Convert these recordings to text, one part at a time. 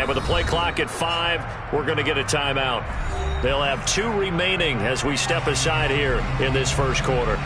And with the play clock at 5, we're going to get a timeout. They'll have 2 remaining as we step aside here in this first quarter.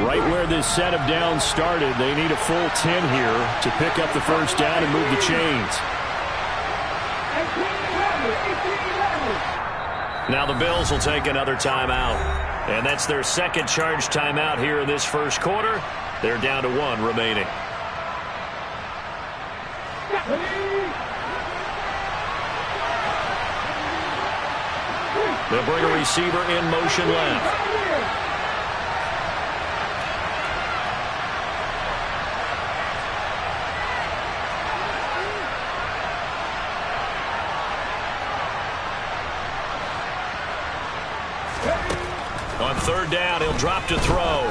Right where this set of downs started, they need a full 10 here to pick up the first down and move the chains. Now the Bills will take another timeout. And that's their second charge timeout here in this first quarter. They're down to 1 remaining. They'll bring a receiver in motion left. On third down, he'll drop to throw.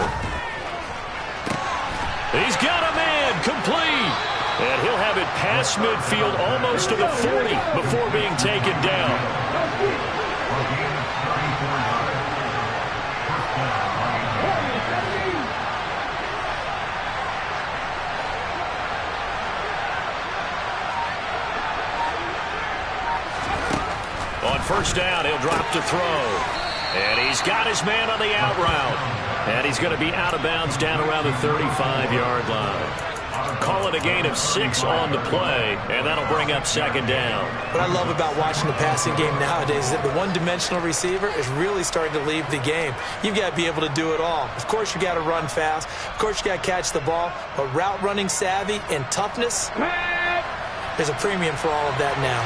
He's got a man, complete. And he'll have it past midfield almost to the 40 before being taken down. On first down, he'll drop to throw. And he's got his man on the out route. And he's going to be out of bounds down around the 35-yard line. Call it a gain of 6 on the play, and that'll bring up second down. What I love about watching the passing game nowadays is that the one-dimensional receiver is really starting to leave the game. You've got to be able to do it all. Of course, you got to run fast. Of course, you got to catch the ball. But route running savvy and toughness, there's a premium for all of that now.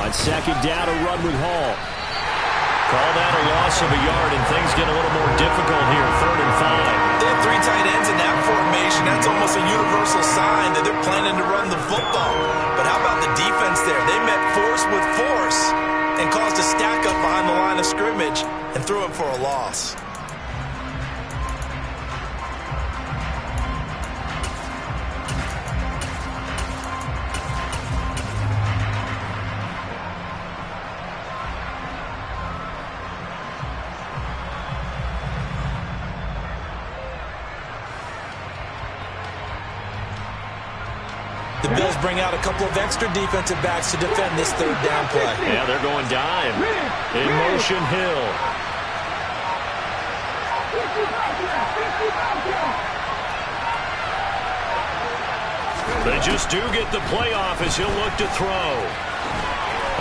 On second down, a run with Hall. Call that a loss of a yard, and things get a little more difficult here. 3rd and 5. They have 3 tight ends in that formation. That's almost a universal sign that they're planning to run the football. But how about the defense there? They met force with force and caused a stack up behind the line of scrimmage and threw him for a loss. The Bills bring out a couple of extra defensive backs to defend this third down play. Yeah, they're going dime. In motion, Hill. They just do get the play off as he'll look to throw.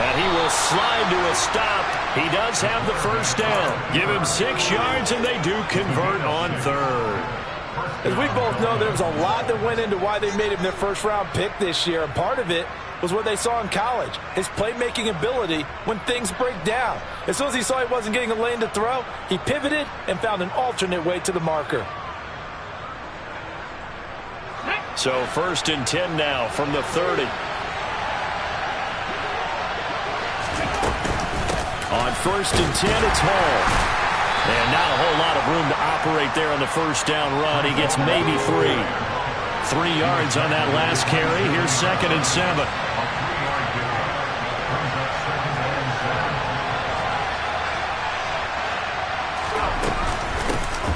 And he will slide to a stop. He does have the first down. Give him 6 yards, and they do convert on third. As we both know, there was a lot that went into why they made him their first-round pick this year, and part of it was what they saw in college, his playmaking ability when things break down. As soon as he saw he wasn't getting a lane to throw, he pivoted and found an alternate way to the marker. So 1st and 10 now from the 30. On 1st and 10, it's Hall. And not a whole lot of room to operate there on the first down run. He gets maybe 3. 3 yards on that last carry. Here's 2nd and 7.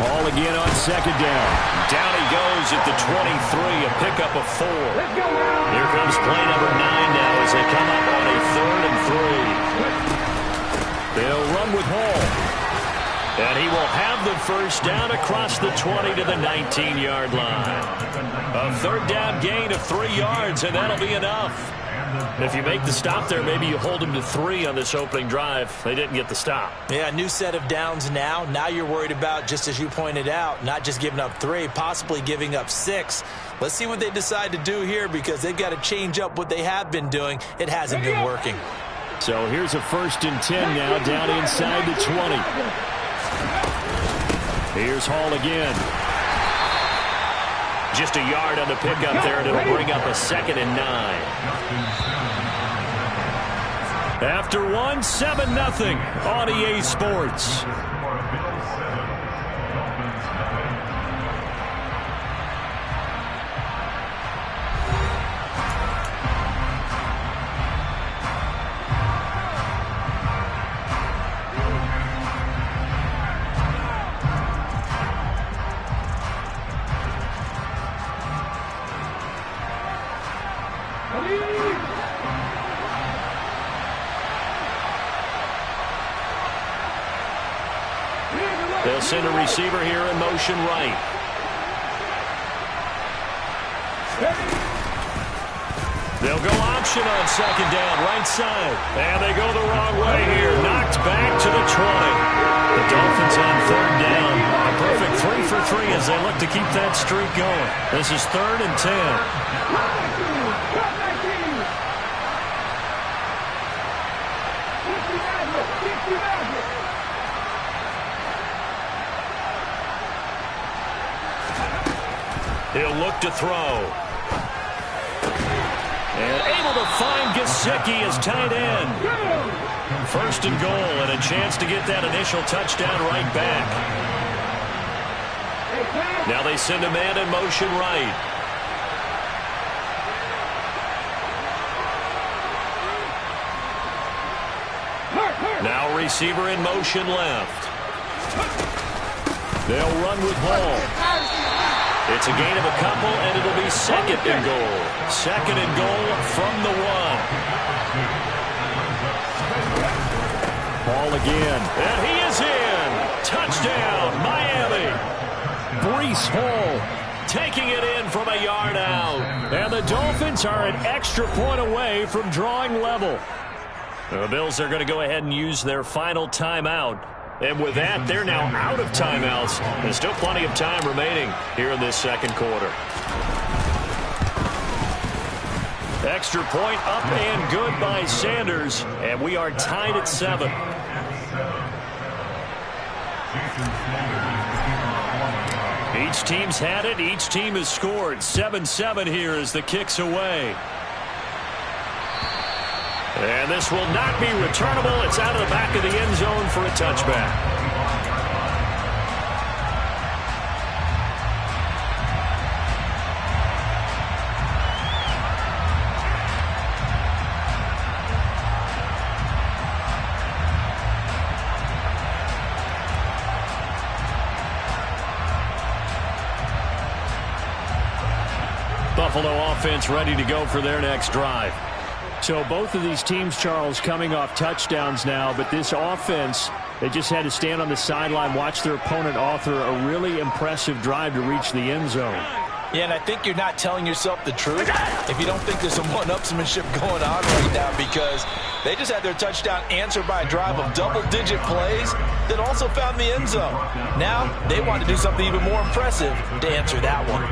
Hall again on 2nd down. Down he goes at the 23, a pickup of 4. Here comes play number 9 now as they come up on a 3rd and 3. They'll run with Hall. And he will have the first down across the 20 to the 19-yard line. A third down gain of 3 yards, and that'll be enough. If you make the stop there, maybe you hold them to 3 on this opening drive. They didn't get the stop. Yeah, new set of downs now. Now you're worried about, just as you pointed out, not just giving up 3, possibly giving up 6. Let's see what they decide to do here, because they've got to change up what they have been doing. It hasn't been working. So here's a 1st and 10 now, down inside the 20. Here's Hall again. Just a yard on the pickup there, and it'll bring up a 2nd and 9. After 1, 7-0 on EA Sports. They'll send a receiver here in motion right. They'll go option on 2nd down, right side. And they go the wrong way here. Knocked back to the 20. The Dolphins on 3rd down. A perfect 3 for 3 as they look to keep that streak going. This is 3rd and 10. He'll look to throw. And able to find Gesicki as tight end. 1st and goal, and a chance to get that initial touchdown right back. Now they send a man in motion right. Now receiver in motion left. They'll run with Hall. It's a gain of a couple, and it'll be 2nd and goal. 2nd and goal from the 1. Ball again. And he is in. Touchdown, Miami. Breece Hall taking it in from a yard out. And the Dolphins are an extra point away from drawing level. The Bills are going to go ahead and use their final timeout. And with that, they're now out of timeouts. There's still plenty of time remaining here in this 2nd quarter. Extra point up and good by Sanders. And we are tied at 7. Each team's had it. Each team has scored. 7-7 here as the kick's away. And this will not be returnable. It's out of the back of the end zone for a touchback. Buffalo offense ready to go for their next drive. So both of these teams, Charles, coming off touchdowns now, but this offense, they just had to stand on the sideline, watch their opponent author a really impressive drive to reach the end zone. Yeah, and I think you're not telling yourself the truth if you don't think there's some one-upsmanship going on right now, because they just had their touchdown answered by a drive of double-digit plays that also found the end zone. Now they want to do something even more impressive to answer that one.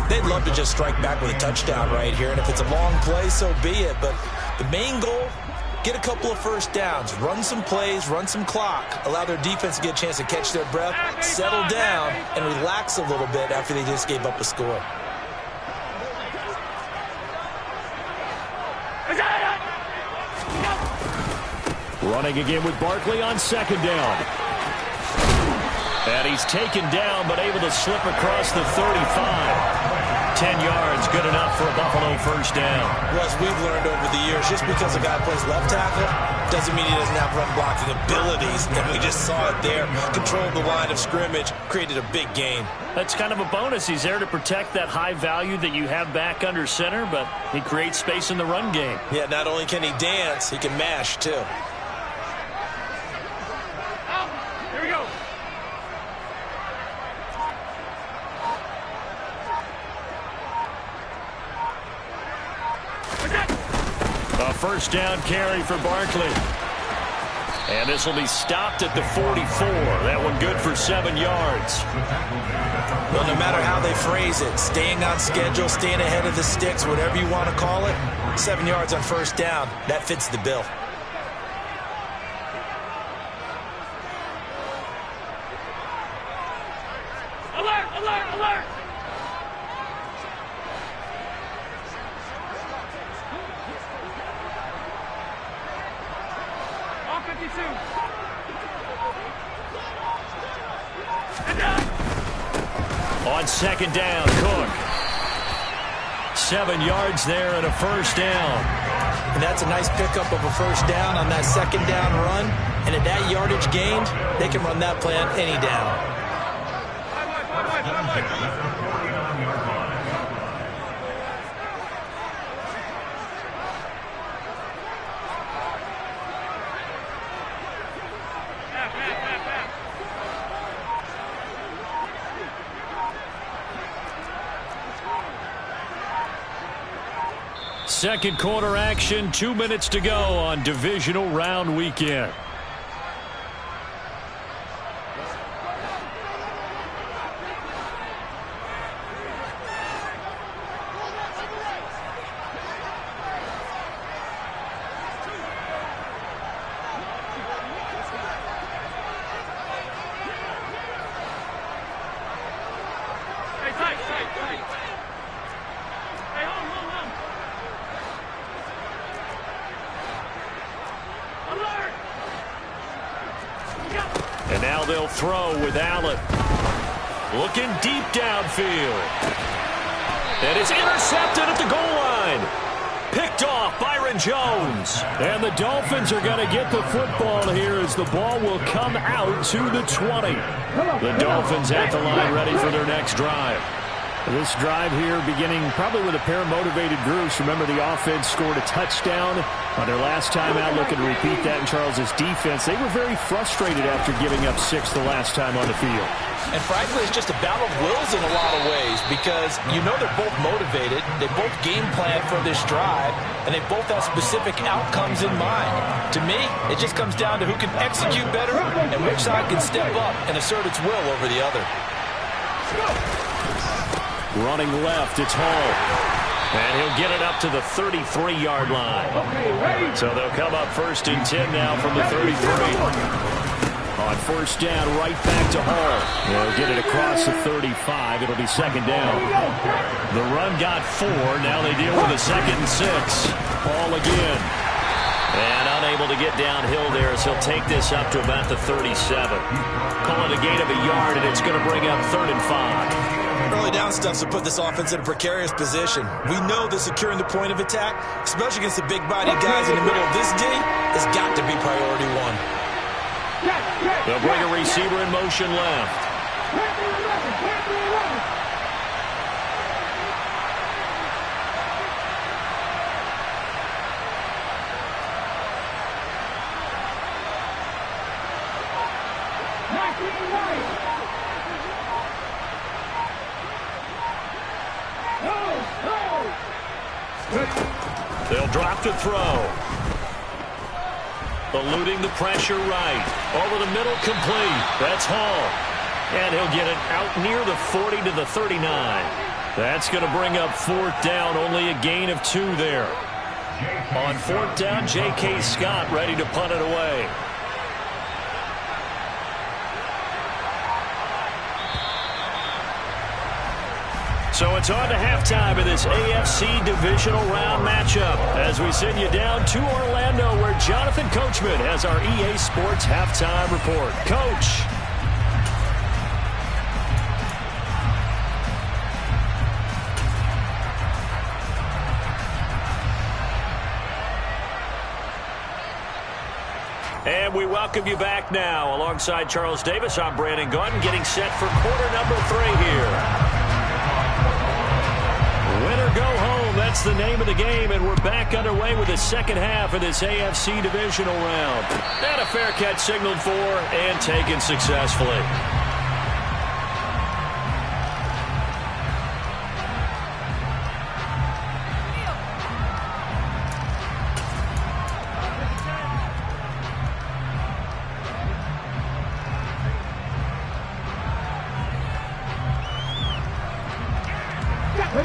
They'd love to just strike back with a touchdown right here, and if it's a long play, so be it. But the main goal, get a couple of first downs, run some plays, run some clock, allow their defense to get a chance to catch their breath, settle down, and relax a little bit after they just gave up a score. Running again with Barkley on 2nd down. And he's taken down, but able to slip across the 35. 10 yards, good enough for a Buffalo first down. Russ, we've learned over the years, just because a guy plays left tackle doesn't mean he doesn't have run blocking abilities. And we just saw it there. Controlled the line of scrimmage, created a big game. That's kind of a bonus. He's there to protect that high value that you have back under center, but he creates space in the run game. Yeah, not only can he dance, he can mash, too. A first down carry for Barkley. And this will be stopped at the 44. That one good for 7 yards. Well, no matter how they phrase it, staying on schedule, staying ahead of the sticks, whatever you want to call it, 7 yards on first down, that fits the bill. Alert, alert, alert! All 52. On second down, Cook. 7 yards there and a first down. And that's a nice pickup of a first down on that second down run. And at that yardage gained, they can run that play on any down. Second quarter action, 2 minutes to go on divisional round weekend. And now they'll throw with Allen. Looking deep downfield. And it's intercepted at the goal line. Picked off Byron Jones. And the Dolphins are going to get the football here as the ball will come out to the 20. The Dolphins at the line ready for their next drive. This drive here beginning probably with a pair of motivated groups. Remember, the offense scored a touchdown on their last time out. Looking to repeat that in Charles's defense. They were very frustrated after giving up 6 the last time on the field. And frankly, it's just a battle of wills in a lot of ways because you know they're both motivated. They both game plan for this drive, and they both have specific outcomes in mind. To me, it just comes down to who can execute better and which side can step up and assert its will over the other. Running left, it's Hall. And he'll get it up to the 33-yard line. So they'll come up first and 10 now from the 33. On first down, right back to Hall. They'll get it across the 35. It'll be second down. The run got 4. Now they deal with a 2nd and 6. Hall again. And unable to get downhill there as he'll take this up to about the 37. Call it a gain of a yard, and it's going to bring up 3rd and 5. Early down stuff will put this offense in a precarious position. We know that securing the point of attack, especially against the big-bodied guys in the middle of this D, has got to be priority 1. They'll bring a receiver in motion left. They'll drop to throw. Eluding the pressure right. Over the middle, complete. That's Hall. And he'll get it out near the 40 to the 39. That's going to bring up 4th down. Only a gain of 2 there. On 4th down, J.K. Scott ready to punt it away. So it's on to halftime of this AFC divisional round matchup as we send you down to Orlando where Jonathan Coachman has our EA Sports halftime report. Coach. And we welcome you back now. Alongside Charles Davis, I'm Brandon Gaudin getting set for quarter number 3 here. Win or go home, that's the name of the game, and we're back underway with the second half of this AFC divisional round. And a fair catch signaled for and taken successfully.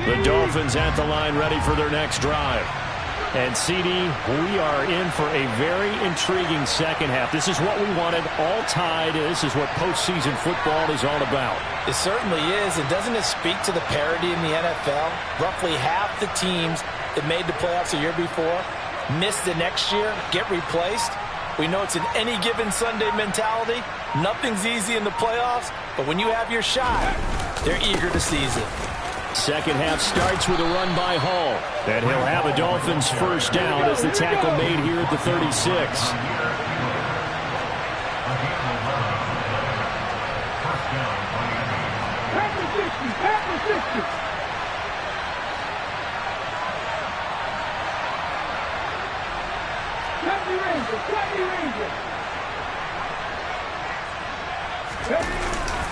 The Dolphins at the line ready for their next drive. And, CD, we are in for a very intriguing second half. This is what we wanted, all tied. This is what postseason football is all about. It certainly is. And doesn't it speak to the parity in the NFL? Roughly half the teams that made the playoffs a year before miss the next year, get replaced. We know it's an any given Sunday mentality. Nothing's easy in the playoffs, but when you have your shot, they're eager to seize it. Second half starts with a run by Hall. And he'll have a Dolphins first down as the tackle made here at the 36.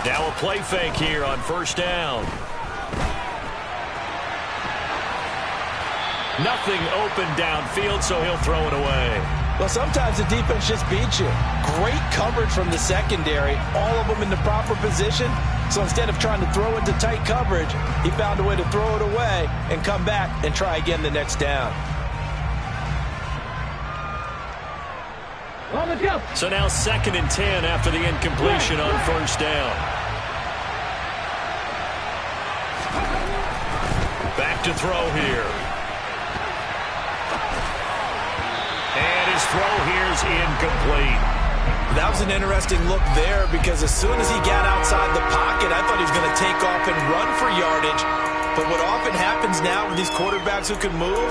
Now a play fake here on first down. Nothing open downfield, so he'll throw it away. Well, sometimes the defense just beats you. Great coverage from the secondary, all of them in the proper position. So instead of trying to throw into tight coverage, he found a way to throw it away and come back and try again the next down. So now 2nd and 10 after the incompletion on first down. Back to throw here. And his throw here's incomplete. That was an interesting look there because as soon as he got outside the pocket, I thought he was going to take off and run for yardage. But what often happens now with these quarterbacks who can move,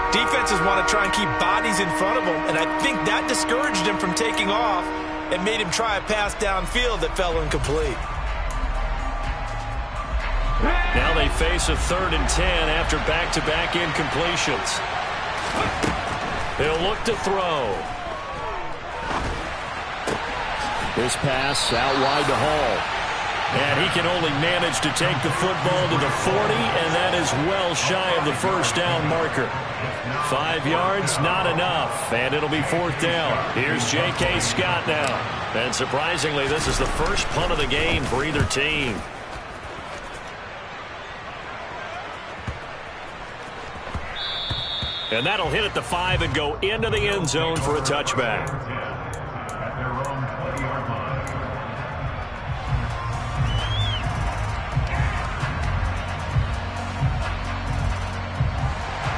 defenses want to try and keep bodies in front of them, and I think that discouraged him from taking off and made him try a pass downfield that fell incomplete. Now they face a 3rd and 10 after back-to-back incompletions. He'll look to throw. This pass out wide to Hall. And he can only manage to take the football to the 40, and that is well shy of the first down marker. 5 yards, not enough, and it'll be 4th down. Here's J.K. Scott now. And surprisingly, this is the first punt of the game for either team. And that'll hit at the 5 and go into the end zone for a touchback.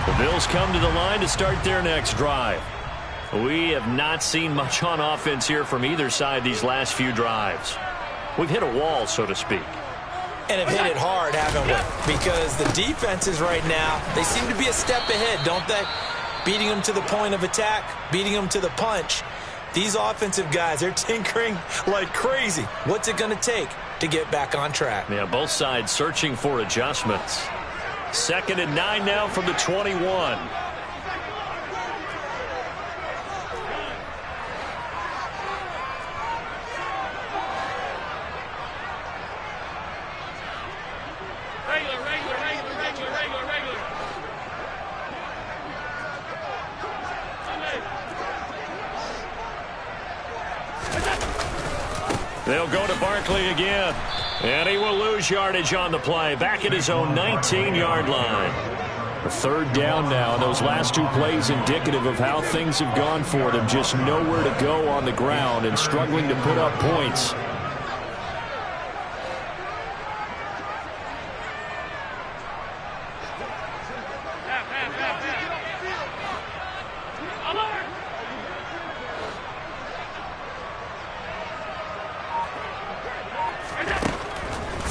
The Bills come to the line to start their next drive. We have not seen much on offense here from either side these last few drives. We've hit a wall, so to speak. And have hit it hard, haven't we? Because the defenses right now, they seem to be a step ahead, don't they? Beating them to the point of attack, beating them to the punch. These offensive guys, they're tinkering like crazy. What's it going to take to get back on track? Yeah, both sides searching for adjustments. 2nd and 9 now from the 21. They'll go to Barkley again. And he will lose yardage on the play. Back at his own 19-yard line. A 3rd down now. Those last 2 plays indicative of how things have gone for them. Just nowhere to go on the ground and struggling to put up points.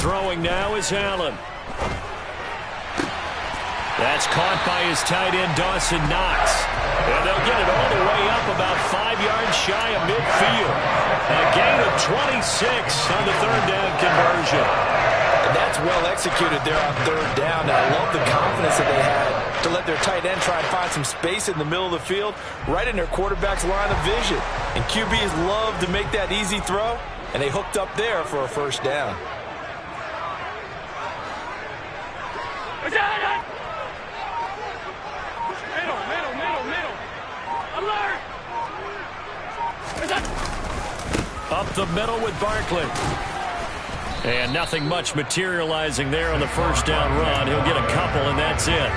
Throwing now is Allen. That's caught by his tight end, Dawson Knox. And they'll get it all the way up about 5 yards shy of midfield. A gain of 26 on the 3rd down conversion. And that's well executed there on 3rd down. And I love the confidence that they had to let their tight end try and find some space in the middle of the field, right in their quarterback's line of vision. And QBs love to make that easy throw, and they hooked up there for a first down. Up the middle with Barkley. And nothing much materializing there on the first down run. He'll get a couple, and that's it.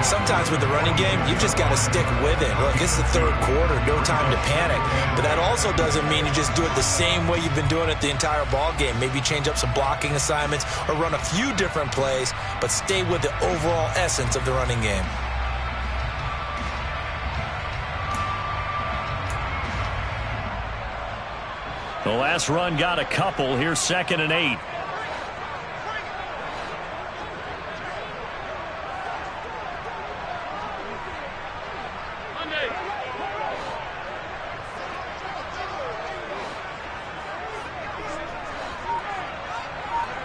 Sometimes with the running game, you've just got to stick with it. Look, it's the third quarter, no time to panic. But that also doesn't mean you just do it the same way you've been doing it the entire ball game. Maybe change up some blocking assignments or run a few different plays, but stay with the overall essence of the running game. The last run got a couple. Here's 2nd and 8.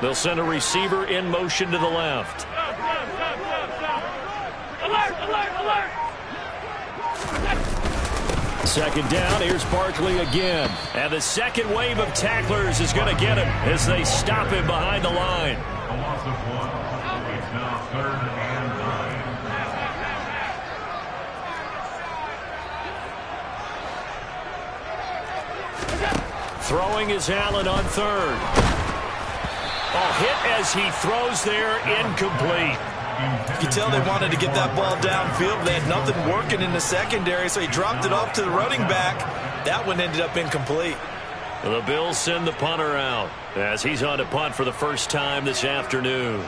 They'll send a receiver in motion to the left. Alert, alert, alert! 2nd down, here's Barkley again. And the second wave of tacklers is going to get him as they stop him behind the line. A loss of 1. It's now 3rd and 9. Throwing is Allen on 3rd. Oh, hit as he throws there, incomplete. You can tell they wanted to get that ball downfield. They had nothing working in the secondary, so he dropped it off to the running back. That one ended up incomplete. The Bills send the punter out as he's on to punt for the first time this afternoon.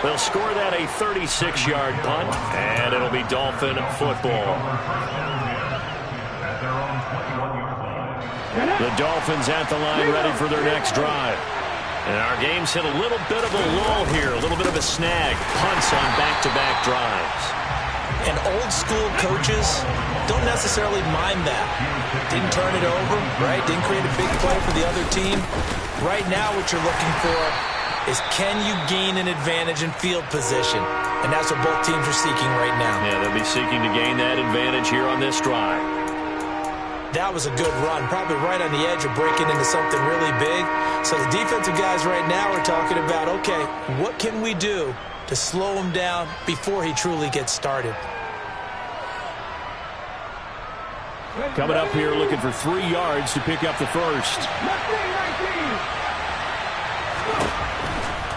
They'll score that a 36-yard punt, and it'll be Dolphin football. The Dolphins at the line ready for their next drive. And our game's hit a little bit of a lull here, a little bit of a snag. Punts on back-to-back drives. And old-school coaches don't necessarily mind that. Didn't turn it over, right? Didn't create a big play for the other team. Right now what you're looking for is can you gain an advantage in field position? And that's what both teams are seeking right now. Yeah, they'll be seeking to gain that advantage here on this drive. That was a good run, probably right on the edge of breaking into something really big. So the defensive guys right now are talking about, okay, what can we do to slow him down before he truly gets started? Coming up here looking for 3 yards to pick up the first.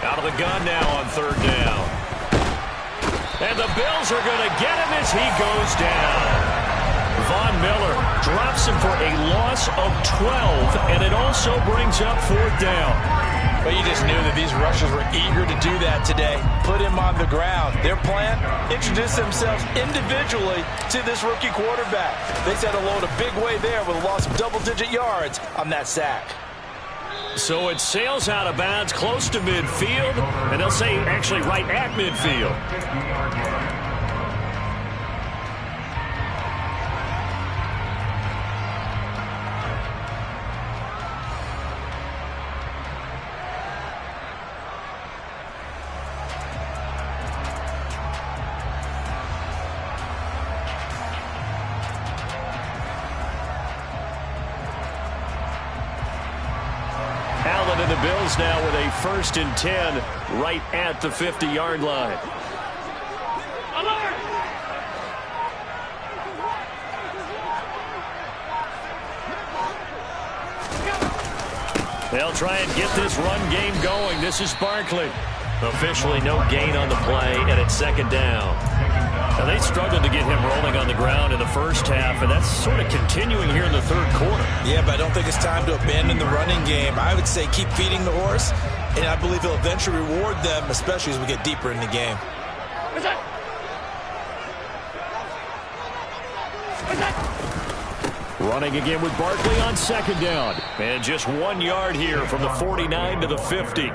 Out of the gun now on 3rd down. And the Bills are going to get him as he goes down. Von Miller drops him for a loss of 12, and it also brings up 4th down. But you just knew that these rushers were eager to do that today. Put him on the ground. Their plan, introduce themselves individually to this rookie quarterback. They set a load a big way there with a loss of double-digit yards on that sack. So it sails out of bounds close to midfield, and they'll say actually right at midfield. And the Bills now with a 1st and 10 right at the 50-yard line. Alert! They'll try and get this run game going. This is Barkley. Officially no gain on the play, and it's 2nd down. Now, they struggled to get him rolling on the ground in the first half, and that's sort of continuing here in the 3rd quarter. Yeah, but I don't think it's time to abandon the running game. I would say keep feeding the horse, and I believe he'll eventually reward them, especially as we get deeper in the game. Running again with Barkley on 2nd down. And just 1 yard here from the 49 to the 50.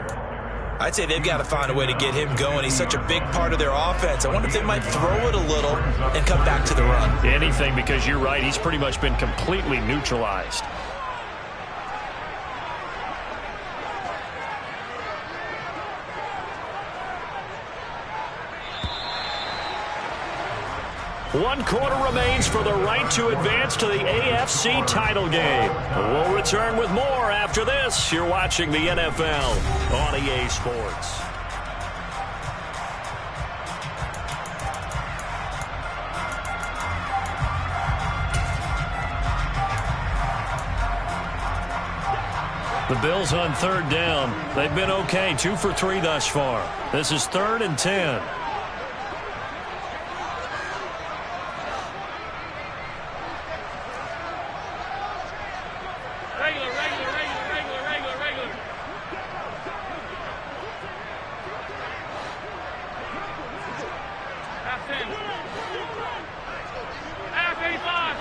I'd say they've got to find a way to get him going. He's such a big part of their offense. I wonder if they might throw it a little and come back to the run. Anything, because you're right. He's pretty much been completely neutralized. One quarter remains for the right to advance to the AFC title game. We'll return with more after this. You're watching the NFL on EA Sports. The Bills on third down. They've been okay, 2 for 3 thus far. This is 3rd and 10. Regular. Half 10. Half 85.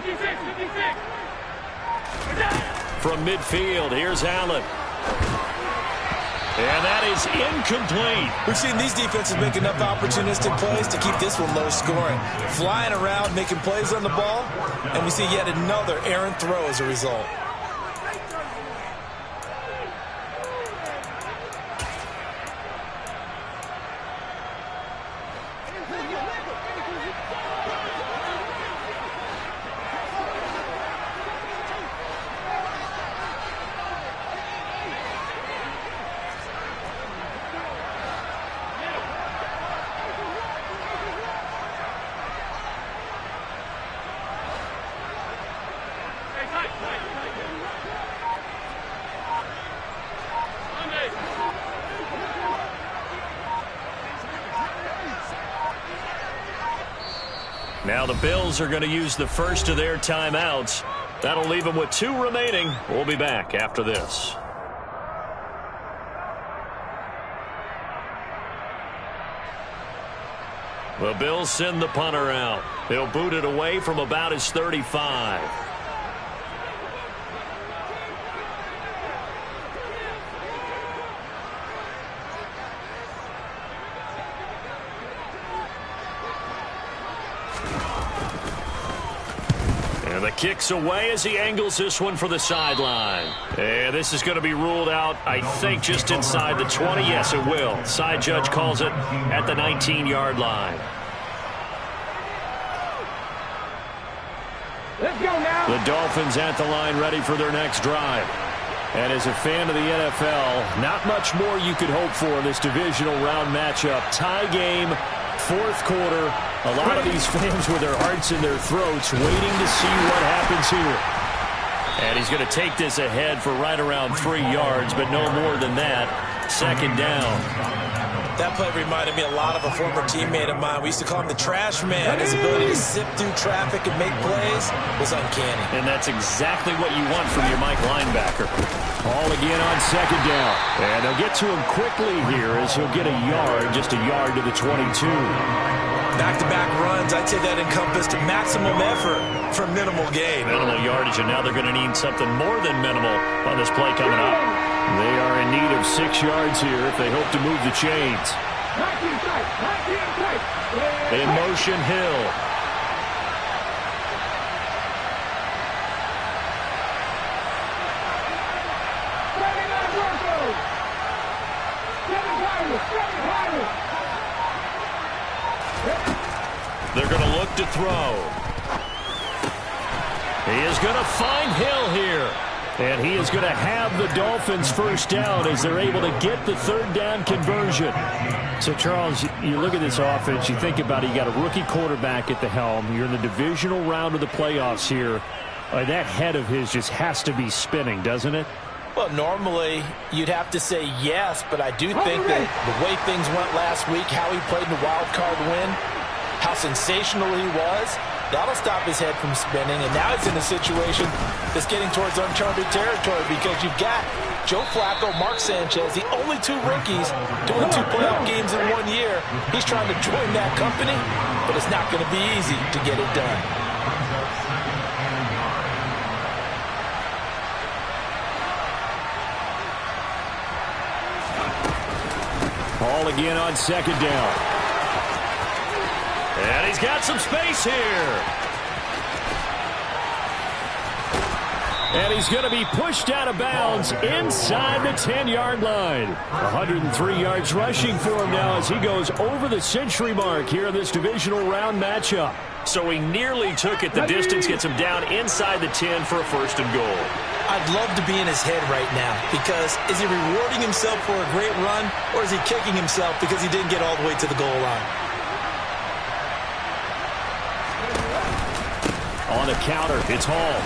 56. From midfield, here's Allen. And that is incomplete. We've seen these defenses make enough opportunistic plays to keep this one low scoring. Flying around, making plays on the ball, and we see yet another errant throw as a result. Now the Bills are going to use the first of their timeouts. That'll leave them with 2 remaining. We'll be back after this. The Bills send the punter out. They'll boot it away from about his 35. And the kick's away as he angles this one for the sideline. And this is going to be ruled out, I think, just inside the 20. Yes, it will. Side judge calls it at the 19-yard line. Let's go now. The Dolphins at the line ready for their next drive. And as a fan of the NFL, not much more you could hope for in this divisional round matchup. Tie game, 4th quarter. A lot of these fans with their hearts in their throats waiting to see what happens here. And he's going to take this ahead for right around 3 yards, but no more than that. 2nd down. That play reminded me a lot of a former teammate of mine. We used to call him the trash man. His ability to sift through traffic and make plays was uncanny. And that's exactly what you want from your Mike linebacker. Ball again on 2nd down. And they'll get to him quickly here as he'll get a yard, just a yard to the 22. Back-to-back runs, I'd say that encompassed maximum effort for minimal gain. Minimal yardage, and now they're going to need something more than minimal on this play coming up. They are in need of 6 yards here if they hope to move the chains. In motion, Hill. They're going to look to throw. He is going to find Hill here. And he is going to have the Dolphins first down as they're able to get the 3rd down conversion. So, Charles, you look at this offense, you think about it, you got a rookie quarterback at the helm. You're in the divisional round of the playoffs here. That head of his just has to be spinning, doesn't it? Well, normally you'd have to say yes, but I do think that the way things went last week, how he played in the wild card win, how sensational he was, that'll stop his head from spinning. And now he's in a situation that's getting towards uncharted territory because you've got Joe Flacco, Mark Sanchez, the only 2 rookies doing 2 playoff games in 1 year. He's trying to join that company, but it's not going to be easy to get it done. Ball again on 2nd down. And he's got some space here. And he's going to be pushed out of bounds inside the 10-yard line. 103 yards rushing for him now as he goes over the century mark here in this divisional round matchup. So he nearly took it the distance, gets him down inside the 10 for a 1st and goal. I'd love to be in his head right now because is he rewarding himself for a great run or is he kicking himself because he didn't get all the way to the goal line? On the counter, it's Hall.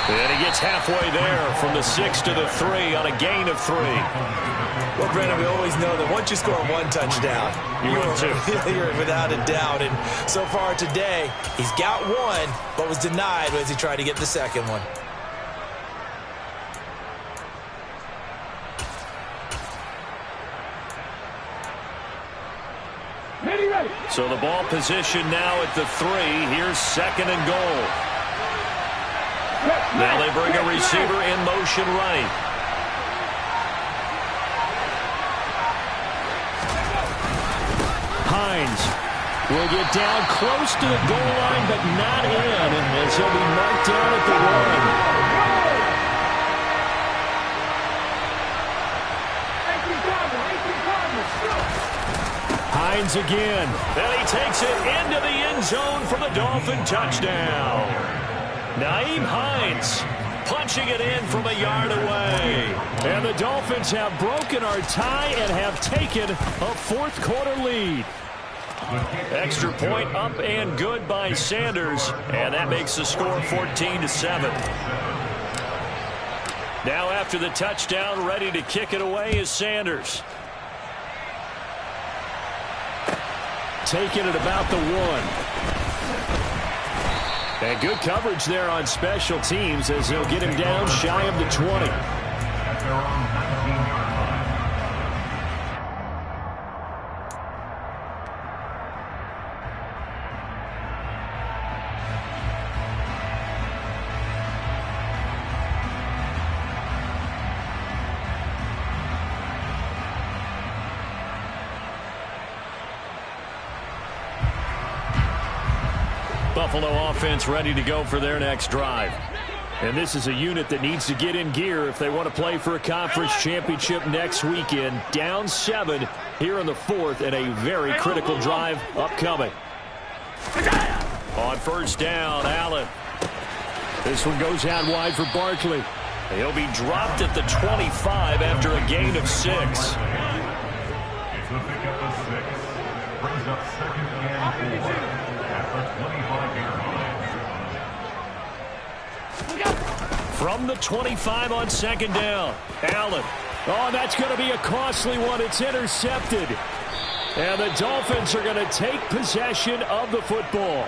And he gets halfway there from the 6 to the 3 on a gain of 3. Well, Brandon, we always know that once you score one touchdown, you're without a doubt. And so far today, he's got one, but was denied as he tried to get the second one. Ready. So the ball position now at the 3. Here's 2nd and goal. Now they bring a receiver in motion right. Hines will get down close to the goal line, but not in, as he'll be marked down at the 1. Hines again. And he takes it into the end zone for the Dolphin touchdown. Nyheim Hines punching it in from a yard away. And the Dolphins have broken our tie and have taken a fourth-quarter lead. Extra point up and good by Sanders. And that makes the score 14-7. Now after the touchdown, ready to kick it away is Sanders. Taking it about the 1. And good coverage there on special teams as they'll get him down shy of the 20. At their own 19-yard line. Buffalo offense ready to go for their next drive. And this is a unit that needs to get in gear if they want to play for a conference championship next weekend. Down 7 here in the 4th and a very critical drive upcoming. On first down, Allen. This one goes out wide for Barkley. He'll be dropped at the 25 after a gain of 6. It's a pickup of 6. Brings up 2nd and 4 at the 25-yard line. From the 25 on 2nd down, Allen. Oh, that's going to be a costly one. It's intercepted. And the Dolphins are going to take possession of the football.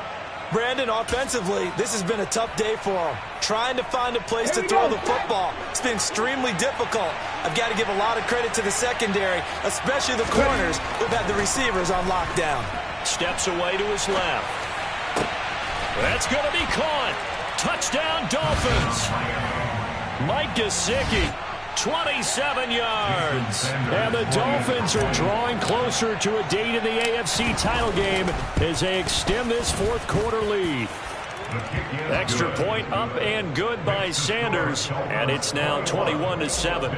Brandon, offensively, this has been a tough day for him. Trying to find a place to throw the football. It's been extremely difficult. I've got to give a lot of credit to the secondary, especially the corners who've had the receivers on lockdown. Steps away to his left. That's going to be caught. Touchdown, Dolphins. Mike Gesicki, 27 yards. And the Dolphins are drawing closer to a date in the AFC title game as they extend this fourth-quarter lead. Extra point up and good by Sanders, and it's now 21-7.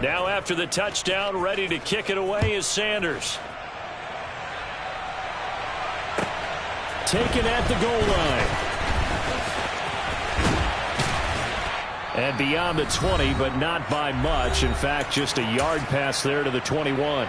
Now after the touchdown, ready to kick it away is Sanders. Taken at the goal line. And beyond the 20, but not by much. In fact, just a yard pass there to the 21.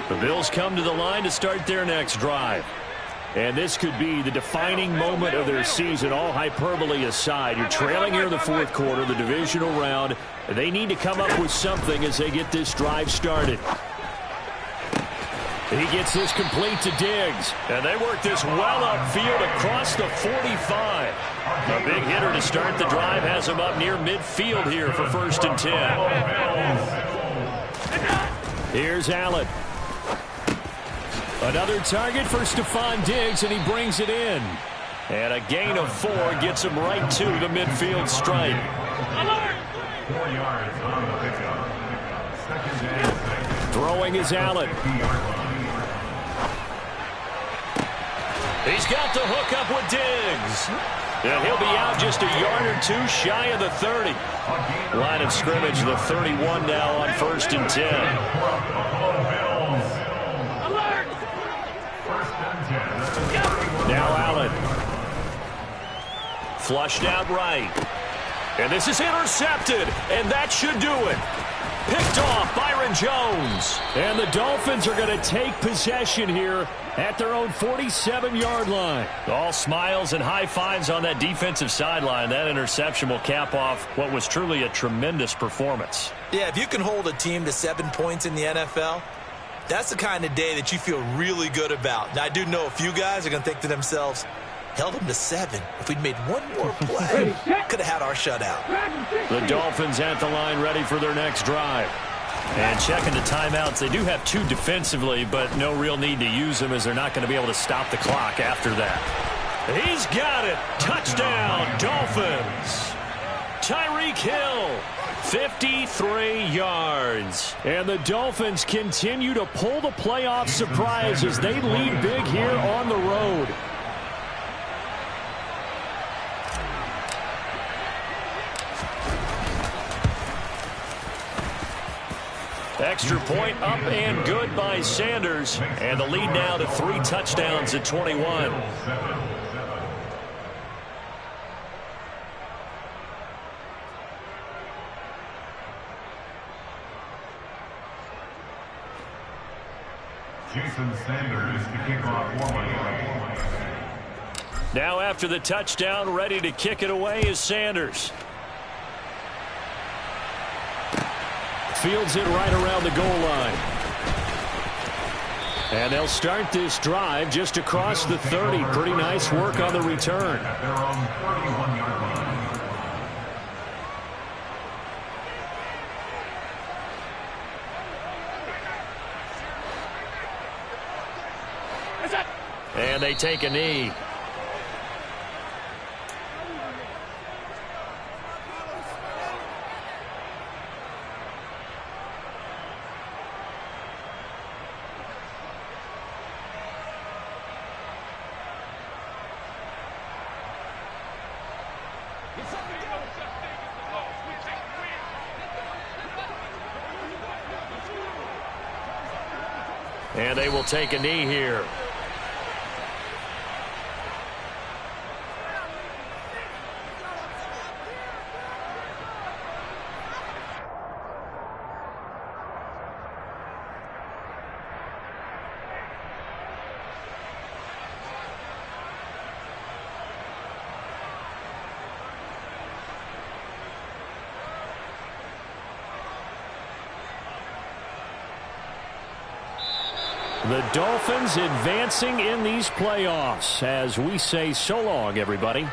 The Bills come to the line to start their next drive. And this could be the defining moment of their season, all hyperbole aside. You're trailing here in the fourth quarter, the divisional round. They need to come up with something as they get this drive started. He gets this complete to Diggs. And they work this well upfield across the 45. A big hitter to start the drive has him up near midfield here for 1st and 10. Here's Allen. Another target for Stephon Diggs, and he brings it in. And a gain of 4 gets him right to the midfield stripe. 4 yards on the pickup. 2nd and 6. Throwing is Allen. He's got the hook up with Diggs. And he'll be out just a yard or 2 shy of the 30. Line of scrimmage, the 31 now on 1st and 10. Flushed out right. And this is intercepted, and that should do it. Picked off Byron Jones. And the Dolphins are going to take possession here at their own 47-yard line. All smiles and high fives on that defensive sideline. That interception will cap off what was truly a tremendous performance. Yeah, if you can hold a team to 7 points in the NFL, that's the kind of day that you feel really good about. Now, I do know a few guys are going to think to themselves, held them to 7. If we'd made one more play, could have had our shutout. The Dolphins at the line ready for their next drive. And checking the timeouts. They do have 2 defensively, but no real need to use them as they're not going to be able to stop the clock after that. He's got it. Touchdown, Dolphins. Tyreek Hill, 53 yards. And the Dolphins continue to pull the playoff surprise as they lead big here on the road. Extra point up and good by Sanders. And the lead now to 3 touchdowns at 21. Jason Sanders to kick off for Now after the touchdown, ready to kick it away is Sanders. Fields it right around the goal line. And they'll start this drive just across the 30. Pretty nice work on the return. at their own 31-yard line. And they take a knee. And they will take a knee here. The Dolphins advancing in these playoffs as we say so long, everybody.